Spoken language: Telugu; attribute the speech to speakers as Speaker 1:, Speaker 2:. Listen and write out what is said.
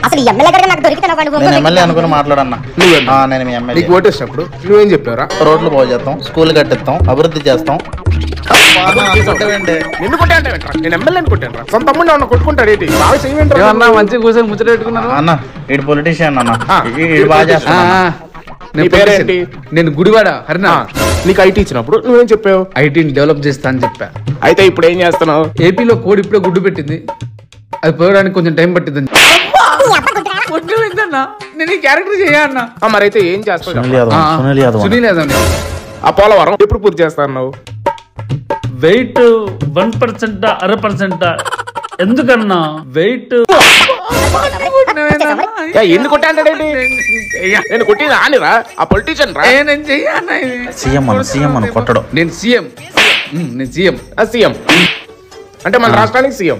Speaker 1: అసలు ఎమ్మెల్యే గారు నాకు దొరికితే
Speaker 2: నేను ఎమ్మెల్యే అనుకుని మాట్లాడన్నా. నేను మీ ఎమ్మెల్యే.
Speaker 3: నీకు ఓటేసినప్పుడు నువ్వేం చెప్పారా?
Speaker 2: రోడ్లు బాగు చేస్తాం, స్కూల్ కట్టిస్తాం, అభివృద్ధి చేస్తాం.
Speaker 3: నిన్ను కొట్టాను, నేను ఎమ్మెల్యేని కొట్టాను. సొంత తమ్ముడు ఉన్న కొట్టుకుంటాడు ఏంటి? బాగా చేయమంటారు
Speaker 4: అన్న, మంచిగా కూర్చొని ముచ్చట పెట్టుకున్నాను
Speaker 2: అన్న. వీడు పొలిటీషియన్ అన్న, వీడు బాగా చేస్తాడు.
Speaker 4: నేను గుడివాడ హరినా.
Speaker 3: నీకు ఐటీ ఇచ్చినప్పుడు నువ్వేం చెప్పావు?
Speaker 4: ఐటీని డెవలప్ చేస్తా అని చెప్పా.
Speaker 3: అయితే ఇప్పుడు ఏం చేస్తున్నావు?
Speaker 4: ఏపీలో కోడి ఇప్పుడే గుడ్డు పెట్టింది, అది పోయడానికి కొంచెం టైం పట్టిందని. నేను ఈ క్యారెక్టర్ చేయన్నా.
Speaker 3: మరైతే ఏం చేస్తావు?
Speaker 4: సునీల్ యాదవ్.
Speaker 3: ఆ పోలవరం ఎప్పుడు పూర్తి చేస్తాను?
Speaker 5: వెయిట్ 1% 1/2%. ఎందుకన్నా వెయిట్
Speaker 3: ఎన్ని కొట్టాడండి? నేను కొట్టింది ఆనిరా, ఆ పొలిటీషియన్ రా.
Speaker 4: నేను చెయ్యన్నా.
Speaker 2: సీఎం అని కొట్టడం.
Speaker 4: నేను సీఎం.
Speaker 3: సీఎం అంటే మన రాష్ట్రానికి సీఎం.